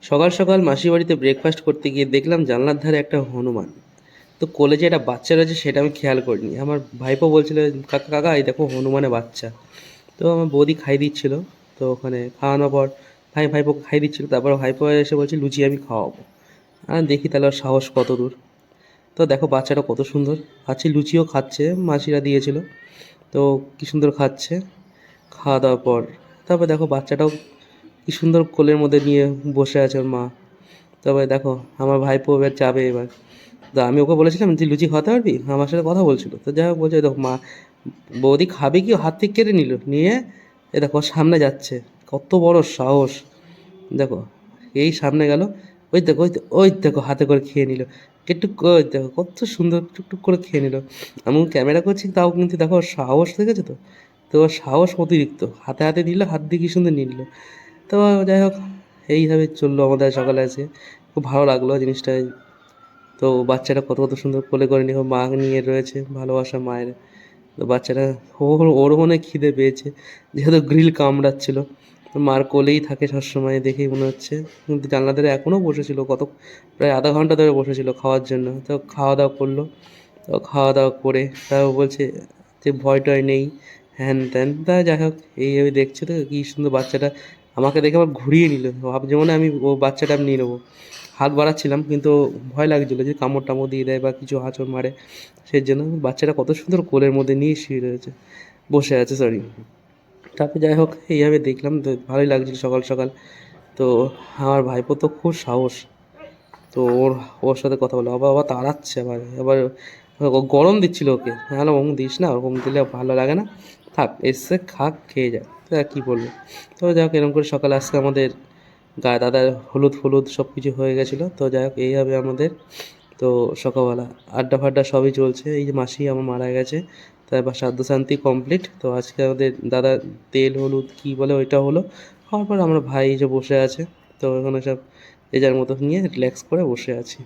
সকাল সকাল মাসির বাড়িতে ব্রেকফাস্ট করতে গিয়ে দেখলাম জানলার ধারে একটা হনুমান। তো কোলে যে একটা বাচ্চা রয়েছে সেটা আমি খেয়াল করিনি। আমার ভাইপো বলছিল, কাকা কাকা এই দেখো হনুমানের বাচ্চা। তো আমার বৌদি খাই দিচ্ছিল। তো ওখানে খাওয়ানোর পর ভাইপোকে খাই দিচ্ছিল, তারপর ভাইপো এসে বলছে লুচি আমি খাওয়াবো। আর দেখি তাহলে ওর সাহস কত দূর। তো দেখো বাচ্চাটা কত সুন্দর খাচ্ছে, লুচিও খাচ্ছে, মাসিরা দিয়েছিল। তো কি সুন্দর খাচ্ছে। খাওয়া দাওয়ার পর তারপর দেখো বাচ্চাটাও কি সুন্দর কোলের মধ্যে নিয়ে বসে আছে ওর মা। তবে দেখো আমার ভাইপো এবার যাবে এবার। তো আমি ওকে বলেছিলাম যে লুচি খাওয়াতে পারবি, আমার সাথে কথা বলছিল। তো যাই হোক বলছে দেখো মা, বৌদি খাবে কি, ও হাত থেকে কেড়ে নিল, নিয়ে এ দেখো ওর সামনে যাচ্ছে। কত বড় সাহস দেখো। এই সামনে গেল, ওই দেখো ওই দেখো হাতে করে খেয়ে নিল। একটু ওই দেখো কত সুন্দর টুকটুক করে খেয়ে নিল। আমি ক্যামেরা করছি তাও কিন্তু দেখো ওর সাহস দেখেছো তো। তো ওর সাহস অতিরিক্ত, হাতে হাতে দিল, হাত দিয়ে কি সুন্দর নিল। তো যাই হোক এইভাবে চললো আমাদের সকালে আজকে। খুব ভালো লাগলো জিনিসটা। তো বাচ্চাটা কত কত সুন্দর কোলে করে নিয়ে মা নিয়ে রয়েছে, ভালোবাসা মায়ের। তো বাচ্চাটা ওর মনে হয় খিদে পেয়েছে, যেহেতু গ্রিল কামড়াচ্ছিল। তো মার কোলেই থাকে সবসময় দেখেই মনে হচ্ছে। কিন্তু জানলা ধারে এখনও বসেছিল, কত প্রায় আধা ঘন্টা ধরে বসেছিল খাওয়ার জন্য। তো খাওয়া দাওয়া করলো। তো খাওয়া দাওয়া করে তারপর বলছে যে ভয় টয় নেই, হ্যান ত্যান। তা যাই হোক এইভাবে দেখছে তো কী সুন্দর বাচ্চাটা আমাকে দেখে আবার ঘুরিয়ে নিল, ভাবছে মানে আমি ও বাচ্চাটা আমি নিয়ে নেবো। হাত বাড়াচ্ছিলাম কিন্তু ভয় লাগছিলো যে কামড় টামড় দিয়ে দেয় বা কিছু আঁচড় মারে। সেই জন্য বাচ্চাটা কত সুন্দর কোলের মধ্যে নিয়ে শুয়ে রয়েছে, বসে আছে সরি। তারপরে যাই হোক এইভাবে দেখলাম, তো ভালোই লাগছিল সকাল সকাল। তো আমার ভাইপো তো খুব সাহস। তো ওর ওর সাথে কথা বলে আবার আবার তাড়াচ্ছে, আবার আবার ও গরম দিচ্ছিল ওকে। হ্যালো ওরকম দিস না, ওরকম দিলে ভালো লাগে না, থাক এসে খাক খেয়ে যা। তো আর কী বলবো। তো যাই হোক এরকম করে সকালে আজকে আমাদের গায়ে দাদার হলুদ ফলুদ সব কিছু হয়ে গেছিলো। তো যাই হোক এইভাবে আমাদের তো সকালবেলা আড্ডা ফাড্ডা সবই চলছে। এই যে মাসি আমার মারা গেছে, তারপর শ্রাদ্ধ শান্তি কমপ্লিট। তো আজকে আমাদের দাদার তেল হলুদ কী বলে ওইটা হলো। হওয়ার পর আমরা ভাই যে বসে আছে। তো ওখানে সব যে যার মতো নিয়ে রিল্যাক্স করে বসে আছি।